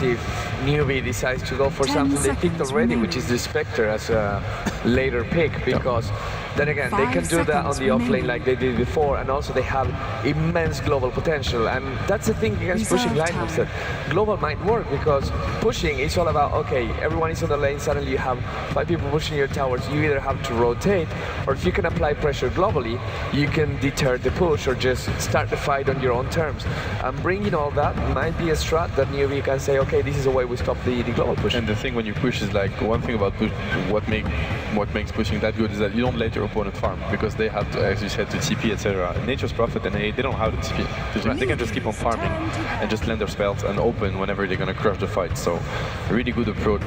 if NewBee decides to go for something they picked already, which is the Spectre as a later pick, because then again, they can do that on the offlane like they did before, and also they have immense global potential. And that's the thing against pushing lineups, that global might work, because pushing is all about, okay, everyone is on the lane, suddenly you have 5 people pushing your towers, you either have to rotate, or if you can apply pressure globally, you can deter the push or just start the fight on your own terms. And bringing all that might be a strat that NewBee can say, okay, this is a way we stop the global push. And the thing when you push is like, one thing about push, what makes pushing that good is that you don't let your opponent farm, because they have to, as you said, to TP, etc. Nature's Prophet and AA, they don't have to TP. They can just keep on farming and just land their spells and open whenever they're gonna crush the fight. So a really good approach,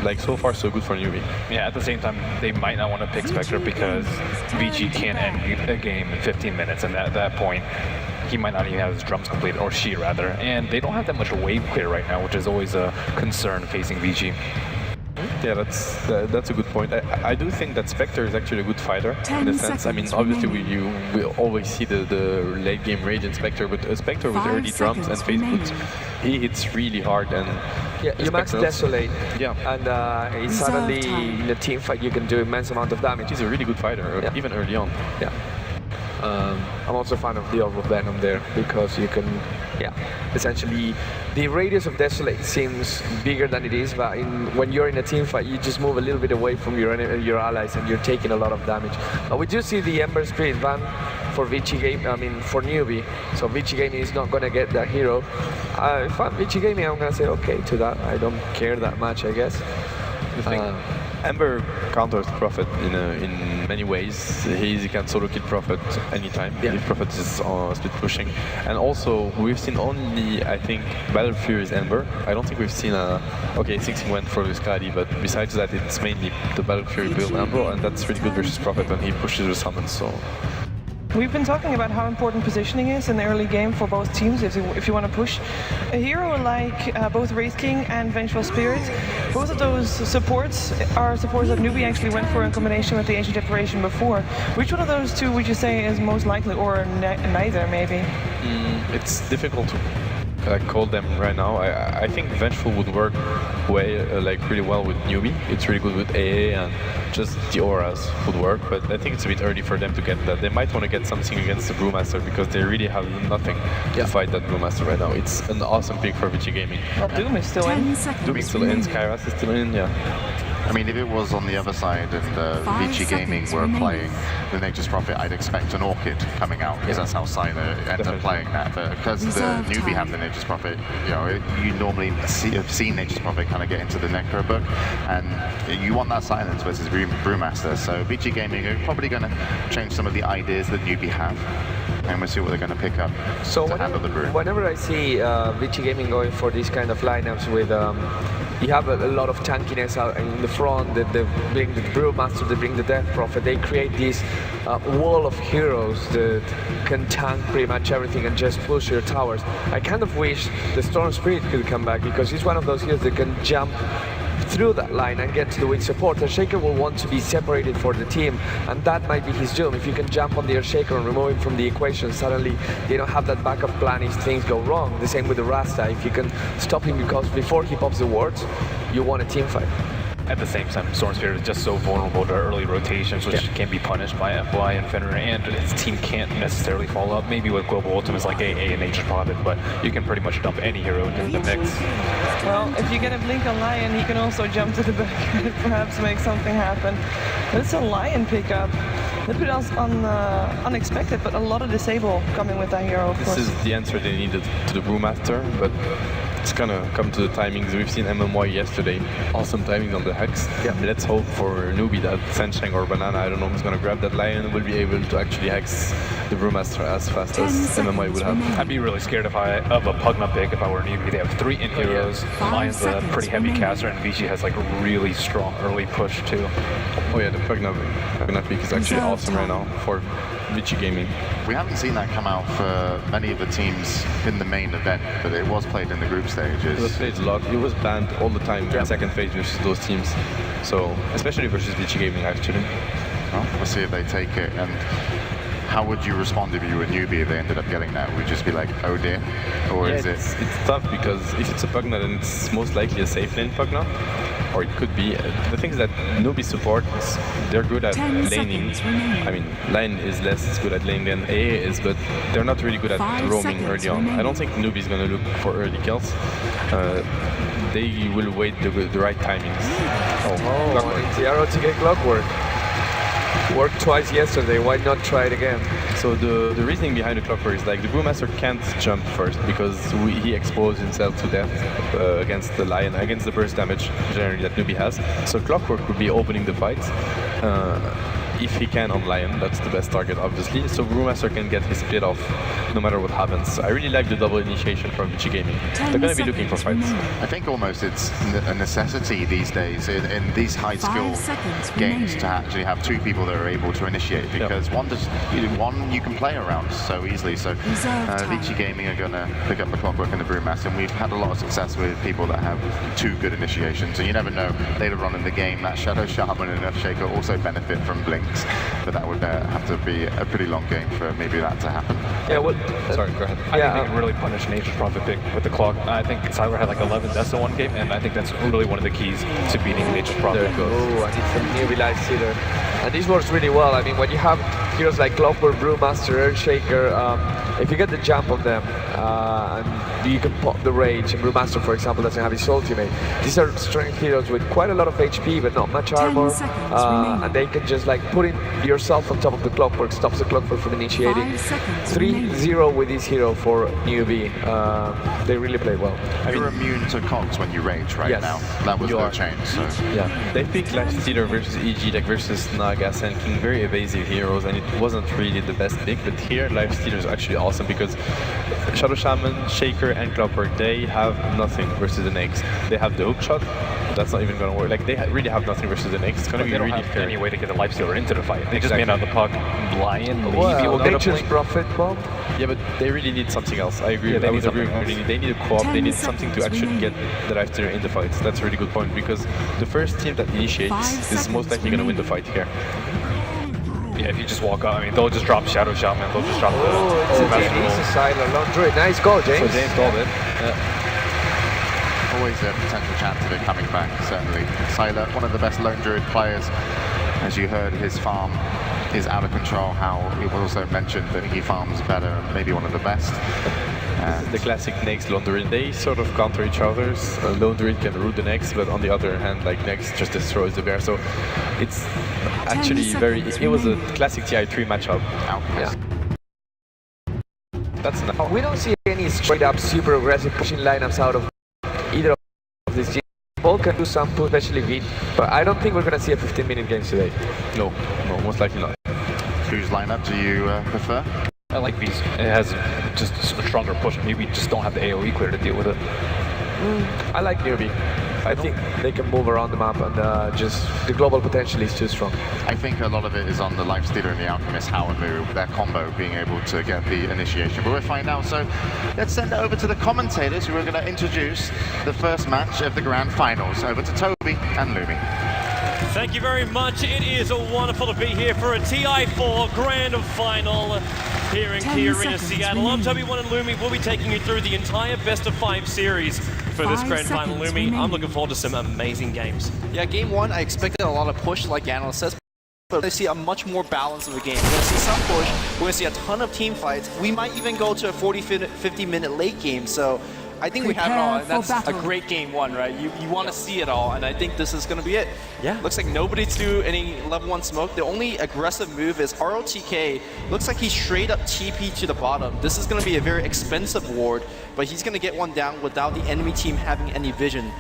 like so far so good for NewBee. Yeah, at the same time, they might not want to pick Spectre because VG can't end a game in 15 minutes, and at that point, he might not even have his drums completed, or she rather, and they don't have that much wave clear right now, which is always a concern facing VG. Yeah, that's a good point. I do think that Spectre is actually a good fighter in a sense. I mean, obviously we always see the late game rage in Spectre, but a Spectre with early drums and phase boots, he hits really hard. And yeah, you max Desolate, yeah, and it's suddenly in a team fight you can do immense amount of damage. He's a really good fighter, yeah, even early on. Yeah. I'm also a fan of the Orb of Venom there, because you can, yeah, essentially the radius of Desolate seems bigger than it is, but when you're in a team fight, you just move a little bit away from your allies and you're taking a lot of damage. We do see the Ember Spirit ban for for NewBee, so VG Gaming is not going to get that hero. If I'm VG Gaming, I'm going to say okay to that. I don't care that much, I guess. Ember counters Prophet in many ways. He can solo kill Prophet anytime, yeah, if Prophet is split pushing. And also, we've seen only, I think, Battle Fury's Ember. I don't think we've seen okay, 16 went for Viscadi, but besides that, it's mainly the Battle Fury build Ember, and that's really good versus Prophet when he pushes with summons. So. We've been talking about how important positioning is in the early game for both teams if you want to push. A hero like both Wraith King and Vengeful Spirit, both of those supports are supports that NewBee actually went for in combination with the Ancient Declaration before. Which one of those two would you say is most likely, or neither maybe? It's difficult to call them right now. I think Vengeful would work really well with NewBee. It's really good with AA, and just the auras would work, but I think it's a bit early for them to get that. They might want to get something against the Brewmaster, because they really have nothing to fight that Brewmaster right now. It's an awesome pick for VG Gaming. Well, Doom is still in. Doom is still in, Skyras is still in, yeah. I mean, if it was on the other side and VG Gaming were playing the Nature's Prophet, I'd expect an Orchid coming out, because that's how Sino ends up playing that. But because the NewBee have the Nature's Prophet, you normally have seen Nature's Prophet kind of get into the Necro book, and you want that silence versus Brewmaster. So VG Gaming are probably going to change some of the ideas that NewBee have, and we'll see what they're going to pick up to handle the Brew. Whenever I see VG Gaming going for these kind of lineups with you have a lot of tankiness out in the front, they bring the Brewmaster, they bring the Death Prophet, they create this wall of heroes that can tank pretty much everything and just push your towers. I kind of wish the Storm Spirit could come back, because he's one of those heroes that can jump through that line and get to the weak support. The Shaker will want to be separated for the team, and that might be his doom. If you can jump on the Earthshaker and remove him from the equation, suddenly they don't have that backup plan if things go wrong. The same with the Rasta. If you can stop him, because before he pops the wards, you want a team fight. At the same time, Storm Spirit is just so vulnerable to early rotations, which can be punished by FY and Fenrir, and his team can't necessarily follow up. Maybe with global ultimates like AA and Nature's Prophet, but you can pretty much dump any hero into the mix. Well, if you get a blink on Lion, he can also jump to the back and perhaps make something happen. But it's a Lion pickup. A little bit on unexpected, but a lot of disable coming with that hero, of course. This is the answer they needed to the Brewmaster, but it's gonna come to the timings. We've seen MMY yesterday. Awesome timings on the Hex. Yeah. Let's hope for NewBee that Sensheng or Banana, I don't know who's gonna grab that Lion, and will be able to actually Hex the Brewmaster as fast as MMY would have. I'd be really scared of a Pugna pick if I were NewBee. They have 3 in heroes. Lion's a pretty heavy caster, and VG has like a really strong early push too. Oh yeah, the Pugna pick is actually awesome right now for VG Gaming. We haven't seen that come out for many of the teams in the main event, but it was played in the group stages. It was played a lot. It was banned all the time in second phase versus those teams. So, especially versus VG Gaming, actually. Well, we'll see if they take it. And how would you respond if you were NewBee if they ended up getting that? Would you just be like, oh dear? Or Yeah, is it? it's tough because if it's a Pugna, then it's most likely a safe lane Pugna. Or it could be. The thing is that NewBee supports, they're good at laning. I mean, Lion is less good at laning than AA is, but they're not really good at roaming early on. I don't think NewBee is going to look for early kills. They will wait the right timings. It's the arrow to get Clockwork. Worked twice yesterday, why not try it again? So the reasoning behind the Clockwork is like the Brewmaster can't jump first because he exposed himself to death against the Lion, against the burst damage generally that NewBee has. So Clockwork would be opening the fight. If he can on Lion, that's the best target obviously. So Brewmaster can get his split off no matter what happens. I really like the double initiation from VG Gaming. They're going to be looking for fights. I think almost it's a necessity these days in these high skill games to actually have two people that are able to initiate because one you can play around so easily. So VG Gaming are going to pick up the Clockwork and the Brewmaster, and we've had a lot of success with people that have two good initiations. And you never know, later on in the game that Shadow Shaman and Earthshaker also benefit from Blink. But that would have to be a pretty long game for maybe that to happen. Yeah, well, sorry, go ahead. I think they can really punish Nature's Prophet pick with the clock. I think Cyber had like 11 deaths in one game, and I think that's really one of the keys to beating Nature's Prophet. Oh, and it's a NewBee life stealer. And this works really well. I mean, when you have heroes like Clockwork, Brewmaster, Earthshaker, if you get the jump on them, and you can pop the rage, and Brewmaster, for example, doesn't have his ultimate. These are strength heroes with quite a lot of HP, but not much armor, and they can just like putting yourself on top of the Clockwork stops the Clockwork from initiating. 3-0 with this hero for NewBee. They really play well. You're immune to cogs when you rage right now. That was no change. So. Yeah, they picked Lifestealer versus EG, like versus Naga, Sand King, very evasive heroes, and it wasn't really the best pick. But here, Lifestealer is actually awesome because Shadow Shaman, Shaker, and Clockwork, they have nothing versus the next. They have the hook shot, but that's not even going to work. Like they really have nothing versus the next. It's going to be really fair. Any way to get a Lifestealer into the fight. They just made out the puck. Lion, Levy will get a Nature's Prophet bomb. Yeah, but they really need something else. I agree. Yeah, I was agreeing. They need a co-op. They need something to actually get the Lifestealer in the fight. That's a really good point because the first team that initiates is most likely going to win the fight here. Yeah, if you just walk up, I mean, they'll just drop Shadow Shaman. They'll just drop it's a Siler Laundry. Nice goal, James. So James called it. Always a potential chance of it coming back, certainly. Siler, one of the best lone druid players. As you heard, his farm is out of control. How it was also mentioned that he farms better, maybe one of the best. The classic Nex Lone Druid, they sort of counter each other. Lone Druid can root the Nex, but on the other hand, like Nex just destroys the bear. So it's actually it was a classic TI3 matchup. Yeah. That's enough. We don't see any straight up super aggressive pushing lineups out of either of these teams. Both can do some push, especially Vin, but I don't think we're going to see a 15-minute game today. No, most likely not. Whose lineup do you prefer? I like these. It has just a stronger push. Maybe just don't have the AoE clear to deal with it. I like NewBee. I think they can move around the map and just the global potential is too strong. I think a lot of it is on the Lifestealer and the Alchemist, how and move, their combo being able to get the initiation. But we'll find out. So let's send it over to the commentators who are going to introduce the first match of the grand finals. Over to Toby and Lumi. Thank you very much. It is wonderful to be here for a TI4 Grand Final here in Key Arena, Seattle. I'm Toby1 and Lumi. We'll be taking you through the entire best of 5 series for this Grand Final. Lumi, I'm looking forward to some amazing games. Yeah, game 1, I expected a lot of push like the analyst says, but I see a much more balance of the game. We're going to see some push, we're going to see a ton of team fights. We might even go to a 40-50 minute late game, so I think we have it all, and that's a great game 1, right? You want to see it all, and I think this is going to be it. Yeah. Looks like nobody to do any level 1 smoke. The only aggressive move is ROTK. Looks like he's straight up TP to the bottom. This is going to be a very expensive ward, but he's going to get one down without the enemy team having any vision.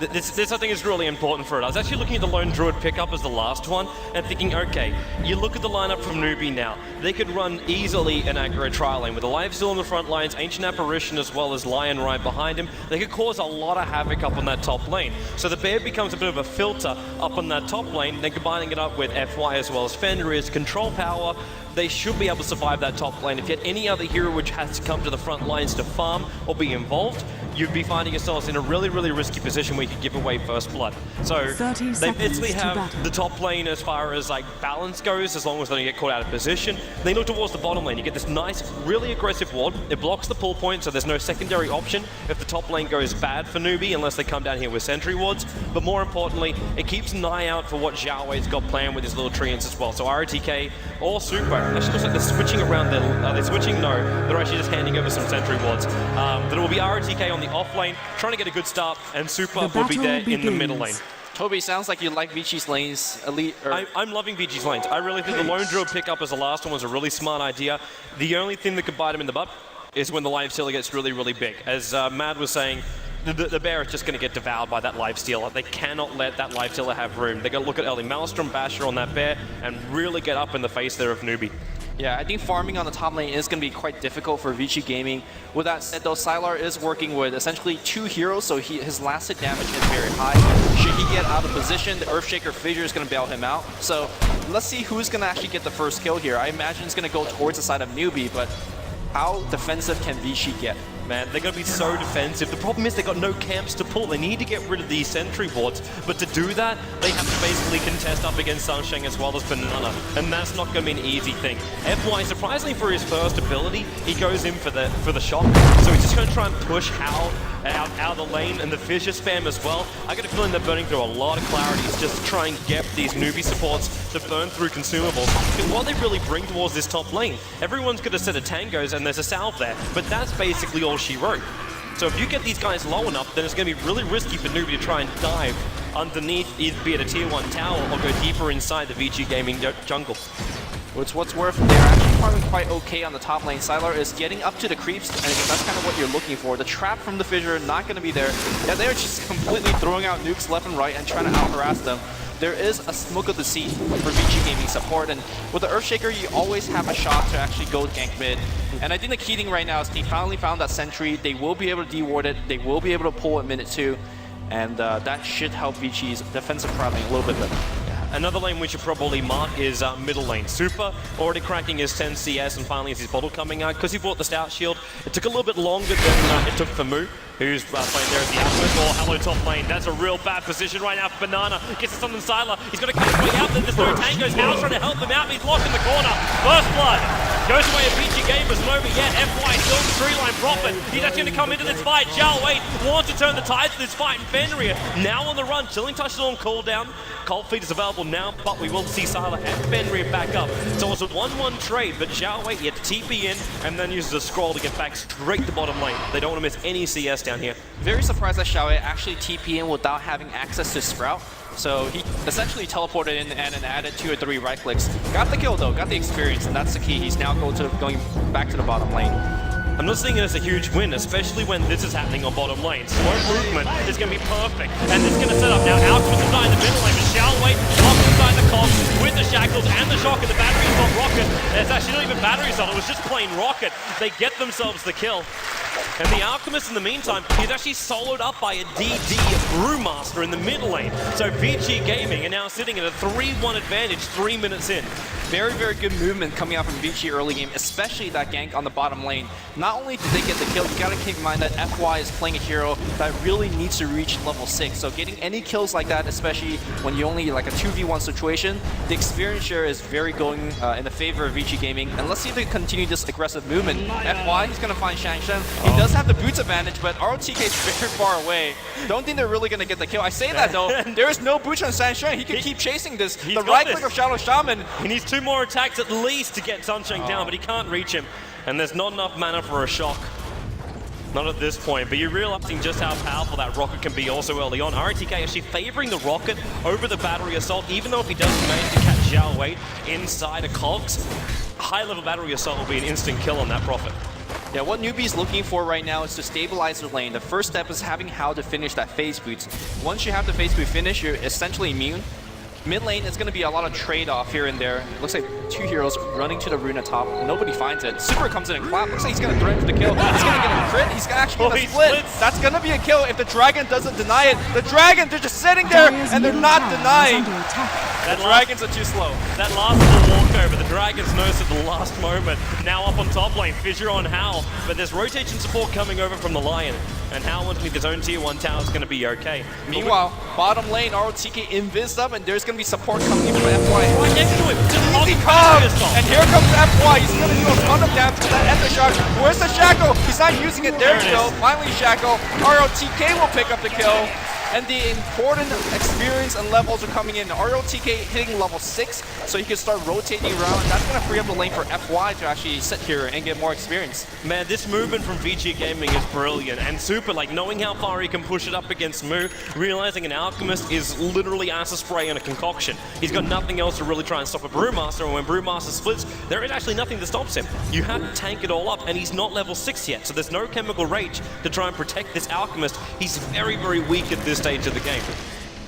This I think is really important for it. I was actually looking at the Lone Druid pickup as the last one and thinking, okay, you look at the lineup from NewBee now. They could run easily an aggro trial lane with the Life Steal in the front lines, Ancient Apparition as well as Lion right behind him. They could cause a lot of havoc up on that top lane. So the Bear becomes a bit of a filter up on that top lane, then combining it up with FY as well as Fenrir's control power. They should be able to survive that top lane. If you had any other hero which has to come to the front lines to farm or be involved, you'd be finding yourselves in a really, really risky position where you could give away first blood. So they basically have the top lane as far as like balance goes, as long as they don't get caught out of position. They look towards the bottom lane. You get this nice, really aggressive ward. It blocks the pull point, so there's no secondary option if the top lane goes bad for NewBee, unless they come down here with sentry wards. But more importantly, it keeps an eye out for what Xiao Wei's got planned with his little treants as well. So ROTK or Super, actually looks like they're switching around. They're switching, no, they're actually just handing over some sentry wards. That will be ROTK on the off lane, trying to get a good start, and Super will be there in the middle lane. Toby, sounds like you like Vici's lanes. I'm loving Vici's lanes. I really think the lone drill pickup as the last one was a really smart idea. The only thing that could bite him in the butt is when the lifestealer gets really, really big. As Mad was saying, the bear is just going to get devoured by that lifestealer. They cannot let that lifestealer have room. They got to look at early Maelstrom, Basher on that bear, and really get up in the face there of NewBee. Yeah, I think farming on the top lane is going to be quite difficult for Vici Gaming. With that said, though, Sylar is working with essentially 2 heroes, so his last hit damage is very high. Should he get out of position, the Earthshaker Fissure is going to bail him out. So let's see who's going to actually get the first kill here. I imagine it's going to go towards the side of NewBee, but how defensive can Vici get? Man, they're going to be so defensive. The problem is they've got no camps to pull. They need to get rid of these sentry wards, but to do that, they have to basically contest up against Sunshine as well as Banana, and that's not going to be an easy thing. FY, surprisingly for his first ability, he goes in for the shock, so he's just going to try and push Hal out of the lane, and the fissure spam as well. I get a feeling they're burning through a lot of clarities just to try and get these NewBee supports to burn through consumables. Because what they really bring towards this top lane, everyone's got a set of tangos and there's a salve there, but that's basically all she wrote. So if you get these guys low enough, then it's going to be really risky for NewBee to try and dive underneath, be it a tier 1 tower or go deeper inside the Vici Gaming jungle. What's worth, they're actually farming quite okay on the top lane. Sylar is getting up to the creeps, and that's kind of what you're looking for. The trap from the fissure, not going to be there. Yeah, they're just completely throwing out nukes left and right and trying to out-harass them. There is a smoke of deceit for Vici Gaming support, and with the Earthshaker, you always have a shot to actually go gank mid. And I think the key thing right now is they finally found that sentry. They will be able to deward it. They will be able to pull at minute 2, and that should help Vici's defensive priming a little bit better. Another lane we should probably mark is middle lane. Super already cracking his 10 CS, and finally has his bottle coming out because he bought the Stout Shield. It took a little bit longer than it took for Mu, who's playing there as the Alchemist. Oh, hello top lane. That's a real bad position right now for Banana. Gets it on the Sylar. He's got to cut his way out. There's no tangos. Hal's trying to help him out, but he's locked in the corner. First blood. Goes away at Vici Gamers. Nova yet. FY still in the 3-line Prophet. He's actually going to come into this fight. Xiao Wei wants to turn the tides of this fight. And Fenrir now on the run. Chilling Touch is on cooldown. Cold Feet is available now, but we will see Sylar and Fenrir back up. So it's a 1-1 trade, but Xiao Wei had to TP in and then uses a scroll to get back straight to bottom lane. They don't want to miss any CS down here. Very surprised that Xiao Wei actually TP in without having access to Sprout. So he essentially teleported in and added 2 or 3 right clicks. Got the kill though, got the experience, and that's the key. He's now going back to the bottom lane. I'm not seeing it as a huge win, especially when this is happening on bottom lane. Slow movement is going to be perfect, and this is going to set up now. Alchemist inside the middle lane, but Xiao Wei locked inside the cogs with the shackles and the shock, and the battery is on rocket. It's actually not even battery cell, it was just plain rocket. They get themselves the kill. And the Alchemist, in the meantime, he's actually soloed up by a DD Brewmaster in the mid lane. So Vici Gaming are now sitting at a 3-1 advantage 3 minutes in. Very, very good movement coming out from Vici early game, especially that gank on the bottom lane. Not only did they get the kill, you gotta keep in mind that FY is playing a hero that really needs to reach level 6. So getting any kills like that, especially when you only like a 2v1 situation, the experience share is very going in the favor of Vici Gaming. And let's see if they continue this aggressive movement. FY, he's gonna find Shang Shen. He does have the boots advantage, but ROTK is very far away. Don't think they're really gonna get the kill. I say that though, there is no boots on Shang Shen. He can keep chasing this. The right click of Shadow Shaman. He needs 2 more attacks at least to get Sunshine down, but he can't reach him. And there's not enough mana for a shock. Not at this point, but you're realizing just how powerful that rocket can be also early on. RTK actually favoring the rocket over the battery assault, even though if he doesn't manage to catch Xiao Wei inside a cogs, high-level battery assault will be an instant kill on that Prophet. Yeah, what NewBee's looking for right now is to stabilize the lane. The first step is having how to finish that phase boots. Once you have the phase boot finish, you're essentially immune. Mid lane is going to be a lot of trade-off here and there. Looks like 2 heroes running to the rune atop. Nobody finds it. Super comes in and clap. Looks like he's going to threaten for the kill. He's going to get a crit. He's actually going to split. That's going to be a kill if the Dragon doesn't deny it. The Dragon, they're just sitting there and they're not denying. The Dragons are too slow. That last little walkover, the Dragons noticed at the last moment. Now up on top lane, Fissure on Hal, but there's rotation support coming over from the Lion. And Hal underneath his own tier 1 tower is going to be okay. Meanwhile, bottom lane, ROTK invis up, and there's going to be support coming in from FY. Right next to him, Easy comes! And here comes FY. He's going to do a ton of damage to that Ether Shock. Where's the Shackle? He's not using it. There you go. Finally, Shackle. ROTK will pick up the kill. And the important experience and levels are coming in. ROTK hitting level 6, so he can start rotating around, and that's going to free up the lane for FY to actually sit here and get more experience. Man, this movement from VG Gaming is brilliant, and super, like, knowing how far he can push it up against Moo, realizing an Alchemist is literally acid spray and a concoction. He's got nothing else to really try and stop a Brewmaster, and when Brewmaster splits, there is actually nothing that stops him. You have to tank it all up, and he's not level 6 yet, so there's no Chemical Rage to try and protect this Alchemist. He's very, very weak at this stage of the game.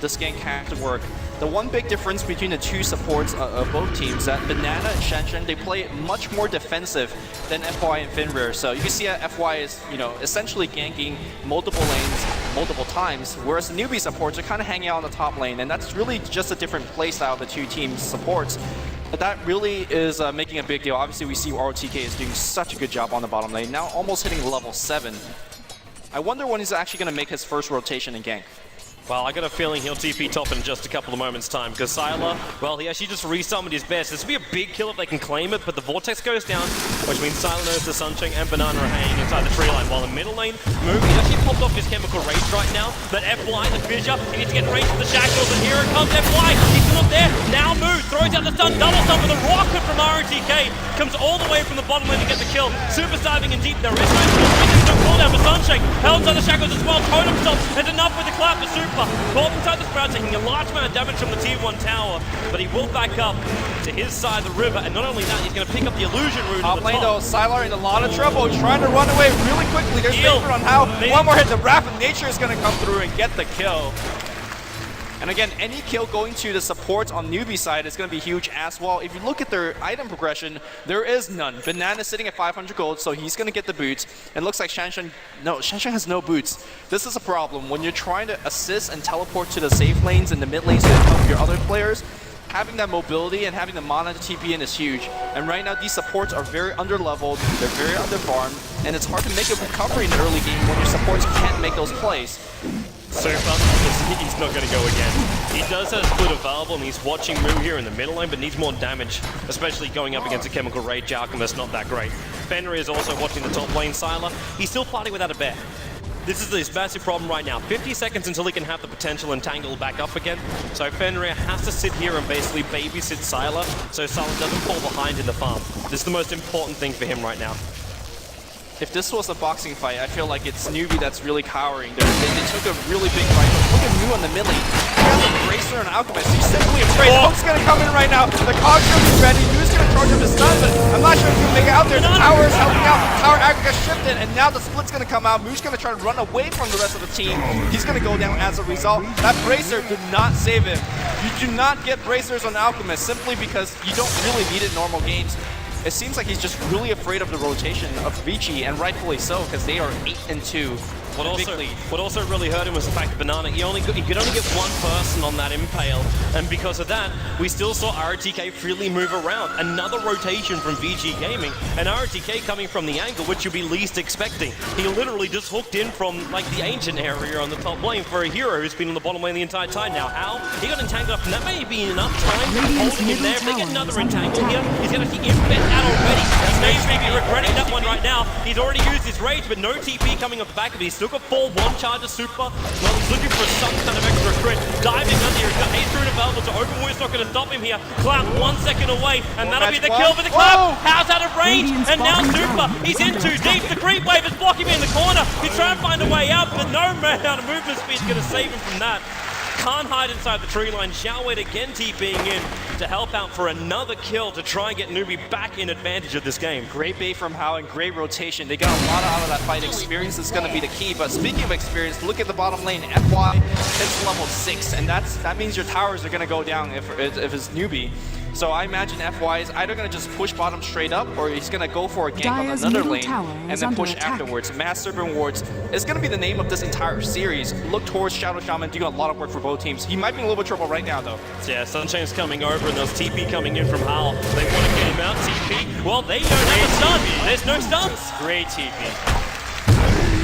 This gank has to work. The one big difference between the two supports of both teams that Banana and Shanshan, they play much more defensive than FY and Finrear. So you can see that FY is, essentially ganking multiple lanes multiple times, whereas the NewBee supports are kind of hanging out on the top lane, and that's really just a different playstyle of the two teams' supports. But that really is making a big deal. Obviously, we see ROTK is doing such a good job on the bottom lane, now almost hitting level 7. I wonder when he's actually going to make his first rotation in gank. Well, I got a feeling he'll TP top in just a couple of moments' time, because Sylar, well, he actually just resummoned his best. This would be a big kill if they can claim it, but the Vortex goes down, which means Sylar knows the Sunshine and Banana are hanging inside the tree line, while in middle lane, Moo, he's actually popped off his Chemical Rage right now, but FY, the Fissure, he needs to get range for the Shackles, and here it comes FY, he's still up there, now Moo throws out the stun, double stun with a rocket from ROTK, comes all the way from the bottom lane to get the kill, super diving in deep, there is no cooldown for Sunshine, held inside the Shackles as well, Totem Stomp, and enough with the clap for Super, caught inside the Sprout, taking a large amount of damage from the tier 1 tower, but he will back up to his side of the river, and not only that, he's going to pick up the Illusion Rune top on the lane top. though, Sylar in a lot of trouble, he's trying to run away really quickly, there's Favorite on how, one more hit, the Wrath of Nature is going to come through and get the kill. And again, any kill going to the supports on NewBee side is going to be huge as well. If you look at their item progression, there is none. Banana's sitting at 500 gold, so he's going to get the boots. And looks like Shanshan has no boots. This is a problem. When you're trying to assist and teleport to the safe lanes and the mid lanes to help your other players, having that mobility and having the mana to TP in is huge. And right now, these supports are very under-leveled, they're very under-farmed, and it's hard to make a recovery in the early game when your supports can't make those plays. Super, he's not going to go again. He does have split available, and he's watching Moo here in the middle lane, but needs more damage, especially going up against a Chemical Rage Alchemist, not that great. Fenrir is also watching the top lane, Sylar. He's still fighting without a bear. This is this massive problem right now. 50 seconds until he can have the potential and tangle back up again. So Fenrir has to sit here and basically babysit Sylar, so Sylar doesn't fall behind in the farm. This is the most important thing for him right now. If this was a boxing fight, I feel like it's NewBee that's really cowering. They took a really big fight. Look at Moo on the mid lane. He has a Bracer and Alchemist. He's simply afraid. Hook's going to come in right now. The Cog Shield is ready. Moo's going to charge up his stun, but I'm not sure if he can make it out there. The tower is helping out. Tower aggregate shifted, and now the split's going to come out. Moo's going to try to run away from the rest of the team. He's going to go down as a result. That Bracer did not save him. You do not get Bracers on Alchemist simply because you don't really need it in normal games. It seems like he's just really afraid of the rotation of Vici, and rightfully so, because they are 8-2. What also really hurt him was the fact that Banana, he could only get one person on that impale, and because of that, we still saw ROTK freely move around. Another rotation from VG Gaming, and ROTK coming from the angle, which you'd be least expecting. He literally just hooked in from like the ancient area on the top lane for a hero who's been on the bottom lane the entire time. Now, Hal, he got entangled up, and that may be enough time holding him there. If they get another entangle here, he's going to see Infect out already. He may be regretting that one right now. He's already used his rage, but no TP coming off the back of it. He's still got 4-1 charges Super. Well, he's looking for some kind of extra crit. Diving under here, he's got Ace Rune available to open. It's not going to stop him here. Clap 1 second away, and that'll be the kill for the Clap. How's out of range? And now Super, he's in too deep. The creep wave is blocking him in the corner. He's trying to find a way out, but no amount of movement speed is going to save him from that. Can't hide inside the tree line. Xiaowei again TPing in. have to help out for another kill to try and get NewBee back in advantage of this game. Great bait from Hao and great rotation. They got a lot out of that fight. Experience is going to be the key. But speaking of experience, look at the bottom lane. FY hits level 6, and that means your towers are going to go down if it's NewBee. So I imagine FY is either going to just push bottom straight up, or he's going to go for a gank on another lane and then push afterwards. Mass Serpent Wards is going to be the name of this entire series. Look towards Shadow Shaman doing a lot of work for both teams. He might be in a little bit of trouble right now, though. Yeah, Sunshine's coming over, and there's TP coming in from Hal. They want to get him out. TP, well, they don't have a stun. There's no stuns. Great TP.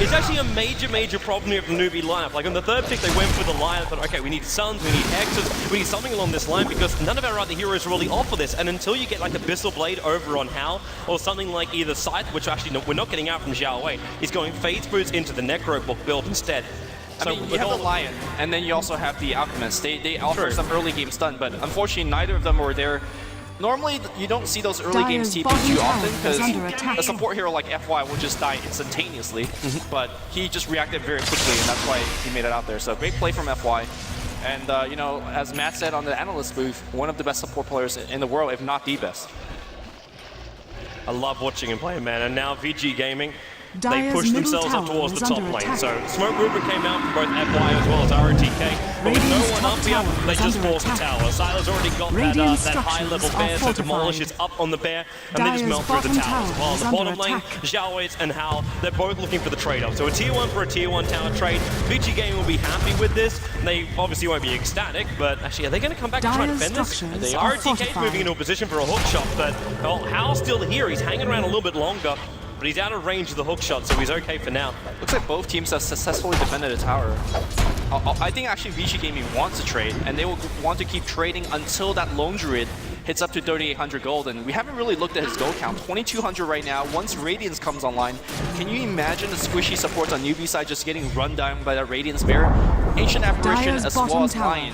It's actually a major problem here from NewBee lineup. Like on the third pick, they went for the line. Thought, okay, we need stuns, we need X's, we need something along this line because none of our other heroes really offer this. And until you get like a Abyssal Blade over on Hal, or something like either Scythe, which actually we're not getting out from Xiao Wei, he's going Phase Boots into the Necro Book build instead. I mean, you have the Lion, and then you also have the Alchemist. They offer some early game stun, but unfortunately, neither of them were there. Normally, you don't see those early game TP too often because a support hero like FY will just die instantaneously, but he just reacted very quickly, and that's why he made it out there. So great play from FY. And, you know, as Matt said on the analyst booth, one of the best support players in the world, if not the best. I love watching him play, man. And now VG Gaming, they pushed themselves up towards the top lane. So Smoke Movement came out from both FY as well as ROTK. But with no one up here, they just forced the tower. Sila's already got that high-level bear, so Demolish is up on the bear, and they just melt through the towers. While on the bottom lane, Xiao Wei's and Hao, they're both looking for the trade-off. So a tier 1 for a tier 1 tower trade. VG Gaming will be happy with this. They obviously won't be ecstatic, but actually, are they going to come back and try to defend this? ROTK's moving into a position for a hook shot, but well, Hao's still here. He's hanging around a little bit longer. But he's out of range of the hook shot, so he's okay for now. Looks like both teams have successfully defended a tower. I think actually VG Gaming wants to trade, and they will want to keep trading until that Lone Druid hits up to 3,800 gold. And we haven't really looked at his gold count. 2,200 right now. Once Radiance comes online, can you imagine the squishy supports on NewBee side just getting run down by that Radiance Bear? Ancient Apparition as well as Lion.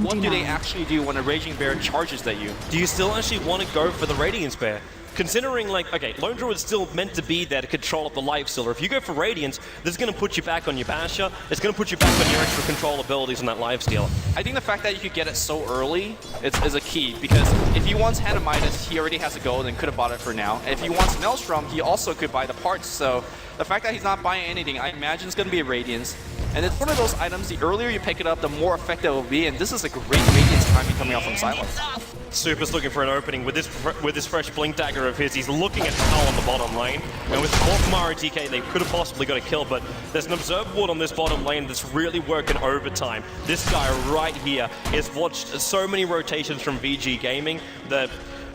What do they actually do when a Raging Bear charges at you? Do you still actually want to go for the Radiance Bear? Considering, like, okay, Lone Druid's still meant to be there to control up the life stealer. If you go for Radiance, this is going to put you back on your Basher. It's going to put you back on your extra control abilities on that life stealer. I think the fact that you could get it so early is a key, because if he wants Hanamidas, he already has a gold and could have bought it for now. And if he wants Maelstrom, he also could buy the parts. So the fact that he's not buying anything, I imagine it's going to be a Radiance. And it's one of those items, the earlier you pick it up, the more effective it will be. And this is a great Radiance timing coming out from Silence. Super's looking for an opening with this fresh Blink Dagger of his. He's looking at Hal on the bottom lane. And with support from ROTK, they could have possibly got a kill, but there's an Observe Ward on this bottom lane that's really working overtime. This guy right here has watched so many rotations from VG Gaming that,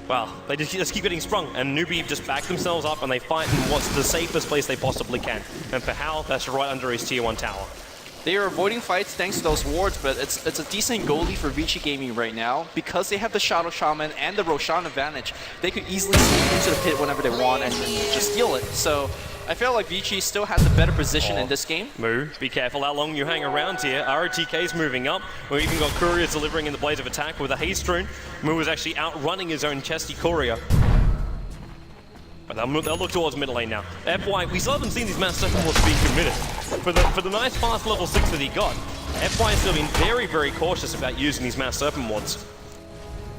well, they just keep getting sprung, and NewBee just back themselves up and they fight in what's the safest place they possibly can. And for Hal, that's right under his tier 1 tower. They are avoiding fights thanks to those wards, but it's a decent goalie for VG Gaming right now. Because they have the Shadow Shaman and the Roshan advantage, they could easily sneak into the pit whenever they want and just steal it. So I feel like VG still has the better position in this game. Moo, be careful how long you hang around here. ROTK's moving up. We've even got Couriers delivering in the Blaze of Attack with a Haste Rune. Moo is actually outrunning his own chesty Courier. But they'll look towards mid lane now. FY, we still haven't seen these Mass Serpent Wards being committed. For the nice fast level 6 that he got, FY has still been very, very cautious about using these Mass Serpent Wards.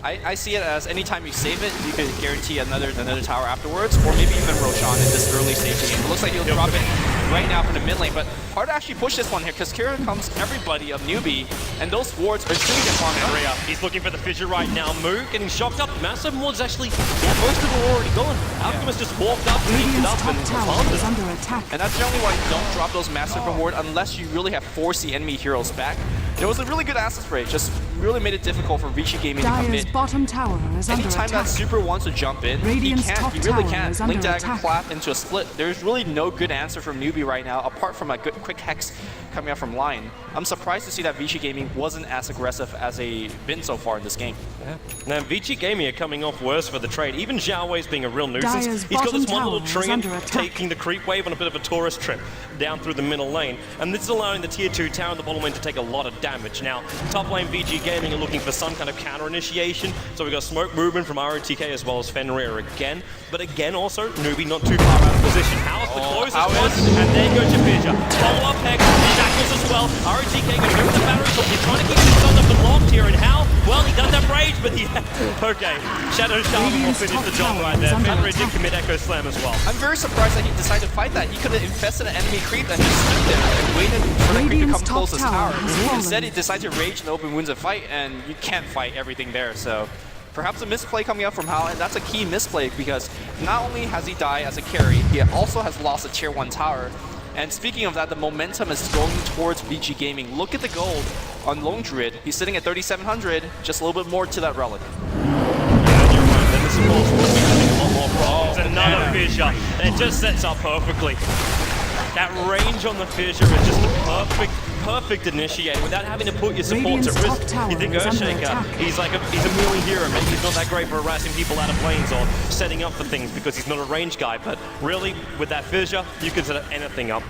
I see it as anytime you save it, you could guarantee another tower afterwards, or maybe even Roshan in this early stage of the game. It looks like he'll drop it right now from the mid lane, but hard to actually push this one here, because here comes everybody of NewBee, and those wards are shooting at Maria. He's looking for the fissure right now. Moo getting shocked up. Massive wards actually, yeah, most of them are already gone. Alchemist just walked up, picked it up, and farmed it. Under attack. And that's generally why you don't drop those Massive Reward unless you really have forced the enemy heroes back. There was a really good asset spray, just really made it difficult for VG Gaming to come in. Bottom tower is anytime that Super wants to jump in, he really can't. Blink Dagger, clap into a split. There's really no good answer from NewBee right now, apart from a good quick hex coming out from Lion. I'm surprised to see that VG Gaming wasn't as aggressive as they've been so far in this game. Yeah. Now VG Gaming are coming off worse for the trade. Even Xiao Wei's being a real nuisance. He's got this one little Treant taking the creep wave on a bit of a tourist trip down through the middle lane. And this is allowing the tier 2 tower in the bottom lane to take a lot of damage. Now, top lane VG Gaming are looking for some kind of counter initiation. So we've got Smoke Movement from ROTK as well as Fenrir again. But again, also, NewBee not too far out of position. How's the closest one? And there goes your Fissure. Follow up Hex. Shackles as well. ROTK going to go with the battery torch. He's trying to keep his stuns up and locked here, and how? Well, he does have rage, but okay. Shadow Shaman will finish the job right there. Fenrir did commit Echo Slam as well. I'm very surprised that he decided to fight that. He could have infested an enemy creep and just stood there and waited for the creep to come close to his tower. Instead, he decided to rage and open wounds and fight, and you can't fight everything there, so perhaps a misplay coming up from Hal, and that's a key misplay because not only has he died as a carry, he also has lost a tier 1 tower. And speaking of that, the momentum is going towards VG Gaming. Look at the gold on Lone Druid. He's sitting at 3,700, just a little bit more to that relic. Yeah, you're right. Then this is a lot more problems. Another fissure. It just sets up perfectly. That range on the fissure is just a perfect initiator without having to put your supports at risk. You think Earthshaker, he's a melee hero. Maybe he's not that great for harassing people out of lanes or setting up for things because he's not a range guy. But really, with that fissure, you can set anything up.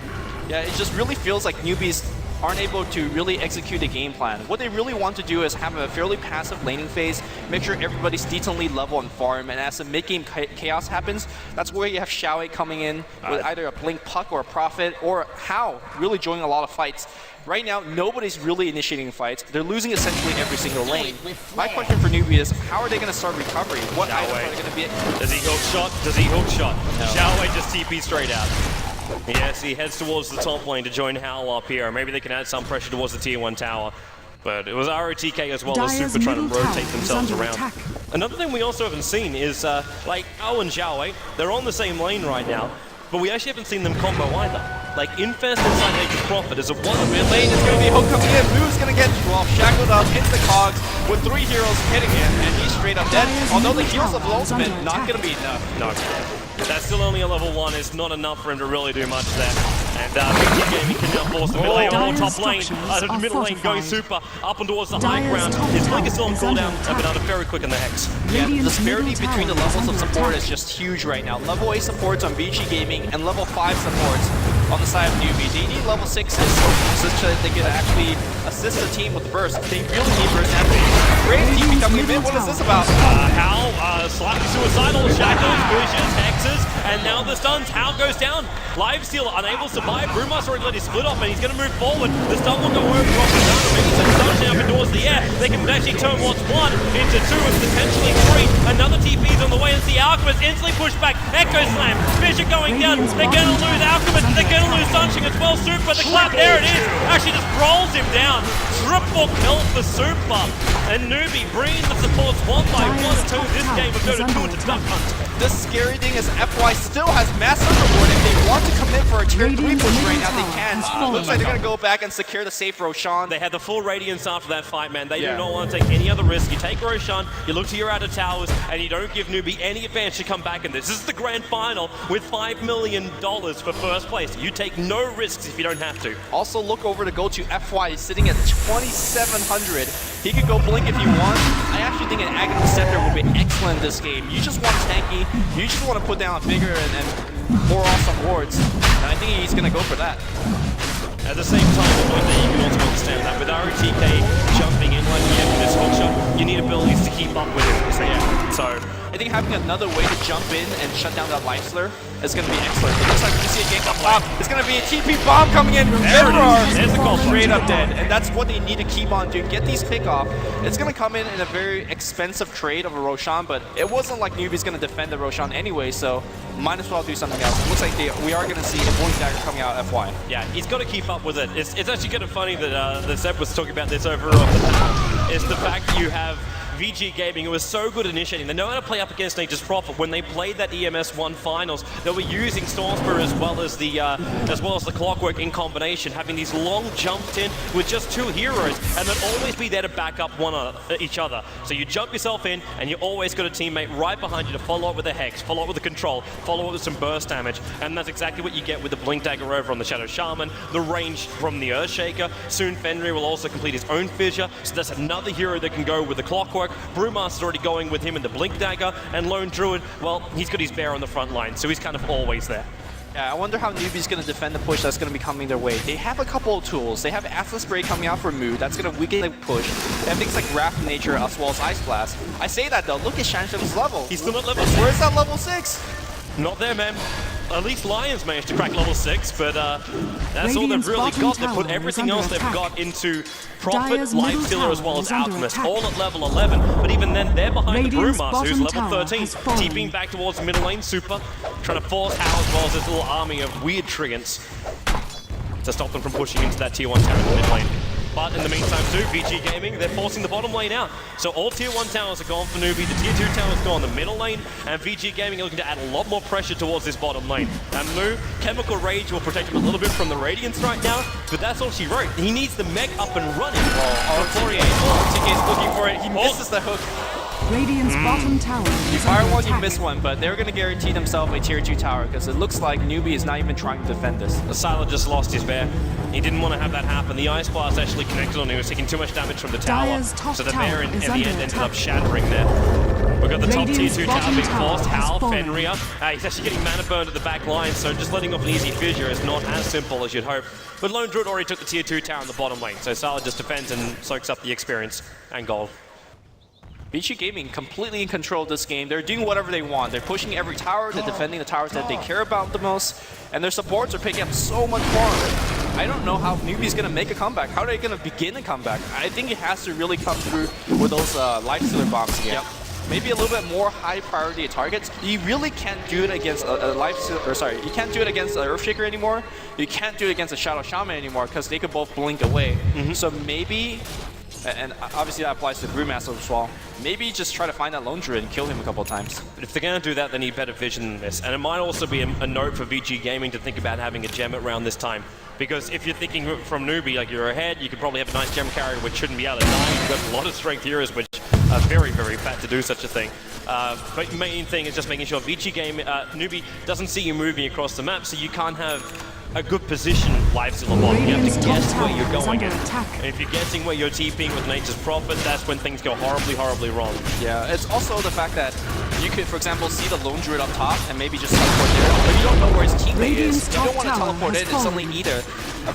Yeah, it just really feels like newbies aren't able to really execute a game plan. What they really want to do is have a fairly passive laning phase, make sure everybody's decently level and farm, and as the mid-game chaos happens, that's where you have Xiaowei coming in with either a Blink Puck or a Prophet, or Hao really joining a lot of fights. Right now, nobody's really initiating fights. They're losing essentially every single lane. My question for newbie is, how are they going to start recovering? What items are they going to be? Does he hook shot? Does he hook shot? No. Xiaowei just TP straight out. Yes, he heads towards the top lane to join Howl up here. Maybe they can add some pressure towards the tier 1 tower. But it was ROTK as well as Super trying to rotate themselves around. Another thing we also haven't seen is, like, Ao and Xiaowei, they're on the same lane right now, but we actually haven't seen them combo either. Like, Infest inside Nature's Prophet is a one mid lane. It's going to be a hook coming in. Moo's going to get, well, shackled up into the cogs with 3 heroes hitting him, and he's straight up dead. Although the heals of the ultimate, not going to be enough. No. That's still only a level 1. It's not enough for him to really do much there. And VG Gaming can now force the middle lane or top lane. The middle lane going super up and towards the high ground. His Blink is still on cooldown, but out very quick in the Hex. Yeah, the disparity between the levels of support is just huge right now. Level 8 supports on VG Gaming and level 5 supports on the side of NewBee. They need level 6s so that they can actually assist the team with the burst. They really need burst happening. Great team becoming a bit. What is this about? Hal, slightly suicidal, shackles, pushes, hexes, and now the stuns. Hal goes down. Lifesteal unable to survive. Brewmaster already let his split off, and he's going to move forward. The stun will go over across the ground. Maybe some stun up towards the air. They can actually turn what's 1 into 2 and potentially 3. Another TP's on the way, and the Alchemist instantly pushed back. Echo Slam. Fissure going down. They're going to lose Alchemist. They're going to lose Sunshine as well. Super, the clap, there it is. Actually just rolls him down. Triple kill for Super. And NewBee bringing the supports 1 by 1 until this game will go to 2 into Duck Hunt. The scary thing is FY still has massive reward. If they want to commit for a tier 3 push right now, they can. Looks like they're going to go back and secure the safe Roshan. They had the full Radiance after that fight, man. They do not want to take any other risk. You take Roshan, you look to your outer towers, and you don't give NewBee any advantage to come back in this. This is the grand final with $5 million for first place. You take no risks if you don't have to. Also, look over to go to FY, sitting at 2,700. He could go Blink if he wants. I actually think an Aghanim Scepter would be excellent in this game. You just want tanky, you just want to put down a bigger and more awesome wards. And I think he's going to go for that. At the same time, the point that you can also understand that with ROTK jumping in like he had with this hook shot, you need abilities to keep up with him. So I think having another way to jump in and shut down that Life Slur is going to be excellent. It looks like we see a game up. It's going to be a TP bomb coming in. There's the call, straight up dead. And that's what they need to keep on doing. Get these pick off. It's going to come in a very expensive trade of a Roshan, but it wasn't like NewBee's going to defend the Roshan anyway, so might as well do something else. It looks like we are going to see a Blink Dagger coming out FY. Yeah, he's got to keep up with it. It's actually kind of funny that Seb was talking about this over off the panel. It's the fact that you have VG Gaming, who was so good initiating. They know how to play up against Nature's Prophet. When they played that EMS 1 finals, they were using Stormspear as well as the Clockwork in combination, having these long jumped in with just 2 heroes, and they'd always be there to back up each other. So you jump yourself in, and you always got a teammate right behind you to follow up with a Hex, follow up with a Control, follow up with some burst damage, and that's exactly what you get with the Blink Dagger over on the Shadow Shaman, the range from the Earthshaker. Soon Fenrir will also complete his own Fissure, so that's another hero that can go with the Clockwork. Brewmaster's already going with him in the Blink Dagger, and Lone Druid, well, he's got his bear on the front line, so he's kind of always there. Yeah, I wonder how NewBee's going to defend the push that's going to be coming their way. They have a couple of tools. They have Acid Spray coming out for Moo. That's going to weaken the push. They have things like Wrath of Nature as well as Ice Blast. I say that though, look at Shansham's level. He's still not level 6. Where's that level 6? Not there, man. at least Lions managed to crack level 6, but that's all they've really got. They put everything else they've got into Prophet, Lifestealer, as well as Alchemist, all at level 11. But even then, they're behind the Brewmaster, who's level 13, TPing back towards the middle lane, Super, trying to force Hao as well as this little army of weird Treants to stop them from pushing into that tier 1 tower in the mid lane. But in the meantime too, VG Gaming, they're forcing the bottom lane out. So all tier 1 towers are gone for NewBee, the tier 2 towers go on the middle lane, and VG Gaming are looking to add a lot more pressure towards this bottom lane. And Moo, Chemical Rage will protect him a little bit from the Radiance right now, but that's all she wrote. He needs the mech up and running. Before he RTK is looking for it, he misses the hook. Radiant's bottom tower. You fire one, you miss one, but they're going to guarantee themselves a tier 2 tower because it looks like NewBee is not even trying to defend this. The Sylar just lost his bear. He didn't want to have that happen. The Ice Blast actually connected on him. He was taking too much damage from the tower. So the bear in the end ended up shattering there. We've got the top tier 2 tower being forced. Hal, Fenrir. He's actually getting mana burned at the back line, so just letting off an easy fissure is not as simple as you'd hope. But Lone Druid already took the tier 2 tower in the bottom lane, so Sylar just defends and soaks up the experience and gold. VG Gaming completely in control of this game. They're doing whatever they want. They're pushing every tower, they're defending the towers that they care about the most, and their supports are picking up so much more. I don't know how NewBee's going to make a comeback. How are they going to begin a comeback? I think it has to really come through with those Lifestealer bombs again. Yep. Maybe a little bit more high priority targets. You really can't do it against a Lifestealer, or sorry, you can't do it against an Earthshaker anymore. You can't do it against a Shadow Shaman anymore because they could both blink away. So maybe, and obviously that applies to the Brewmaster as well, maybe just try to find that Lone Druid and kill him a couple of times. But if they're going to do that, they need better vision than this. And it might also be a note for VG Gaming to think about having a gem around this time. Because if you're thinking from NewBee, like you're ahead, you could probably have a nice gem carrier which shouldn't be able to die. You've got a lot of strength heroes which are very, very fat to do such a thing. But the main thing is just making sure VG Gaming, NewBee doesn't see you moving across the map, so you can't have a good position Lifestealer bottom. You have to guess where you're going. And if you're guessing where you're TPing with Nature's Prophet, that's when things go horribly, horribly wrong. Yeah, it's also the fact that you could, for example, see the Lone Druid up top and maybe just teleport there, but you don't know where his teammate is. You don't want to teleport in and suddenly eat a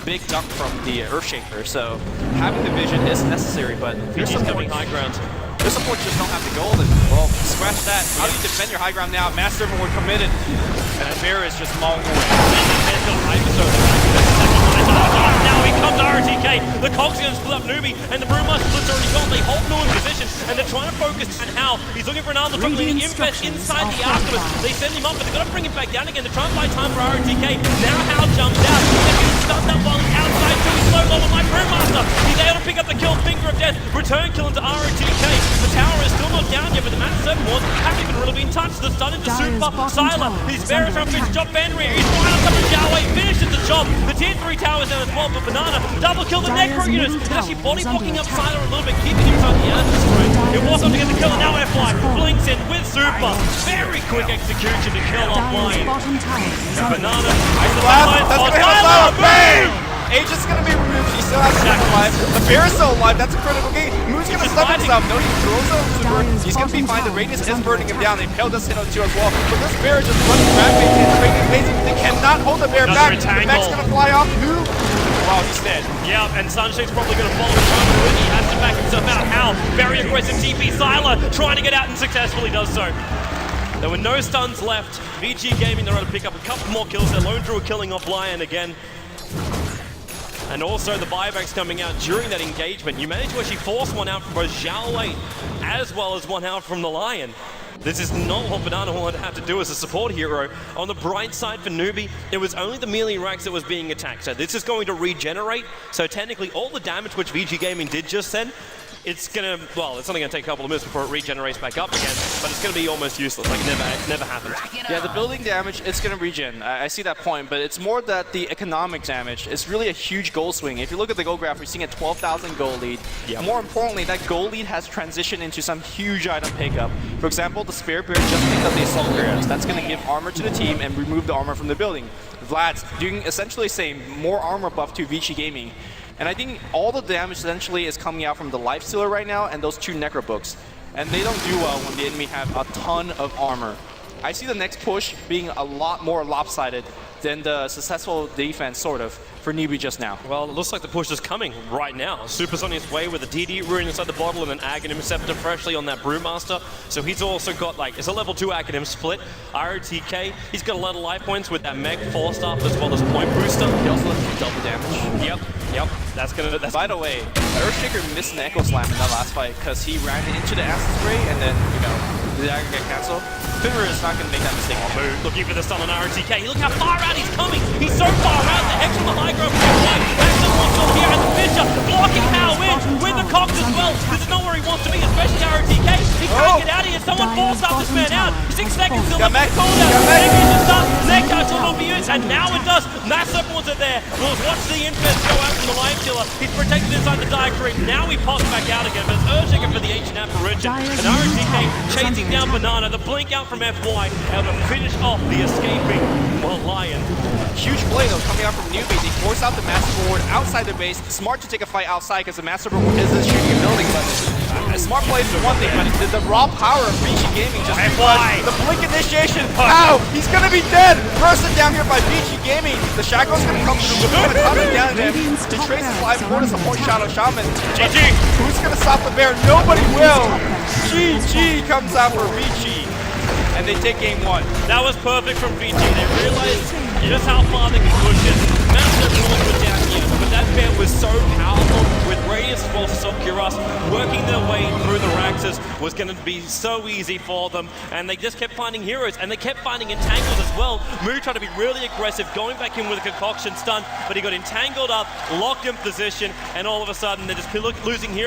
big dunk from the Earthshaker. So having the vision is necessary, but VG's coming high ground. Their support just don't have the gold, and well, scratch that. How do you defend your high ground now? Master Servant were committed, and the bear is just mauling away. Now he comes RTK. The Cog's going to split up NewBee, and the Brewmaster split's already gone. They hold no in position, and they're trying to focus on Hal. He's looking for an armor truck, and he invests inside the Artemis. They send him up, but they've got to bring him back down again to try and buy time for RTK. Now Hal jumps out. He's getting stunned up while he's outside, so he's slow level by Brewmaster. He's able to pick up the kill, Finger of Death, return kill into RTK. The tower is still not down yet, but the Master Servant was. Haven't even really been touched. The stun into Super. Sylar, he's very trying to finish the job. Fenrir, he's right on top of Xiaowei, finishes the job. The tier 3 tower is down as well, but Banana double kill the Necro unit. It's actually body blocking up Sylar a little bit, keeping him on the Earth screen. It was able to get the kill, and now FY blinks in with Super. Very quick execution to kill offline. Banana, that's gonna hit Sylar, bang! Age is gonna be removed, he still has a second life. The bear is still alive, that's a critical game. Moo's gonna stun himself, no, he throws out Super. He's gonna be fine, the Radiance is burning him down. They Pale does hit on 2 as well. But this bear is just running rampage and trading amazing. They cannot hold the bear back. The mech's gonna fly off. Moo! Wow, he's dead. Yeah, and Sunshake's probably going to follow the He has to back himself out. Hal, very aggressive TP. Sylar trying to get out and successfully does so. There were no stuns left. VG Gaming, they're able to pick up a couple more kills. Their Lone Druid killing off Lion again. And also the buybacks coming out during that engagement. You managed to actually force one out from both Xiaowei as well as one out from the Lion. This is not what Banana wanted to have to do as a support hero. On the bright side for NewBee, it was only the melee racks that was being attacked. So this is going to regenerate. So technically all the damage which VG Gaming did just then, it's gonna, well, it's only gonna take a couple of minutes before it regenerates back up again, but it's gonna be almost useless, like it never happened. Yeah, the building damage, it's gonna regen. I see that point, but it's more that the economic damage is really a huge goal swing. If you look at the goal graph, we're seeing a 12,000 goal lead. Yep. More importantly, that goal lead has transitioned into some huge item pickup. For example, the Spirit Bear just picked up the Assault Bears. That's gonna give armor to the team and remove the armor from the building. Vlad's doing essentially the same, more armor buff to VG Gaming. And I think all the damage essentially is coming out from the Lifestealer right now and those 2 Necro books. And they don't do well when the enemy have a ton of armor. I see the next push being a lot more lopsided than the successful defense, sort of, for NewBee just now. Well, it looks like the push is coming right now. Super's on his way with a DD rune inside the bottle and an Aghanim Scepter freshly on that Brewmaster. So he's also got, like, it's a level 2 Aghanim split. ROTK, he's got a lot of life points with that Meg Force Staff as well as Point Booster. He also lets double damage. Yep. That's gonna. By the way, Earthshaker missed an Echo Slam in that last fight because he ran into the Acid Spray and then, you know, the dagger got cancelled. Finver is not going to make that mistake. Looking for the stun on ROTK. Look how far out he's coming. He's so far out. The Hex from the high ground. Maxim wants to here, and the Fisher blocking Hao in with the Cox as well. This is not where he wants to be, especially ROTK. He can't get out of here. Someone forced up this man out. 6 seconds till the cooldown. Maybe it's just done. Nektar still won't be used, and now it does. Massive ones are there. We'll watch the infest go out from the Lion Killer. He's protected inside the diagram. Now he pops back out again, but it's Earthshaker for the Ancient Apparition. And ROTK chasing down Banana. The blink out from FY, able to finish off the escaping Lion. Huge play though coming out from NewBee. They force out the Master Reward outside their base. Smart to take a fight outside because the Master Reward isn't shooting a building, but a smart play is one thing, but the raw power of VG Gaming just the blink initiation. Ow! He's gonna be dead! Bursted down here by VG Gaming. The Shackle's gonna come through with a ton of down him. The Trace is live forward as a point Shadow Shaman. GG! Who's gonna stop the bear? Nobody will! GG comes out for VG. And they take game 1. That was perfect from VG. They realized just how far they could push it. Massive rules were down here, but that bear was so powerful with Radius Forces of Kuros working their way through the Raxes was going to be so easy for them, and they just kept finding heroes, and they kept finding entangles as well. Moo tried to be really aggressive, going back in with a concoction stun, but he got entangled up, locked in position, and all of a sudden they're just losing heroes.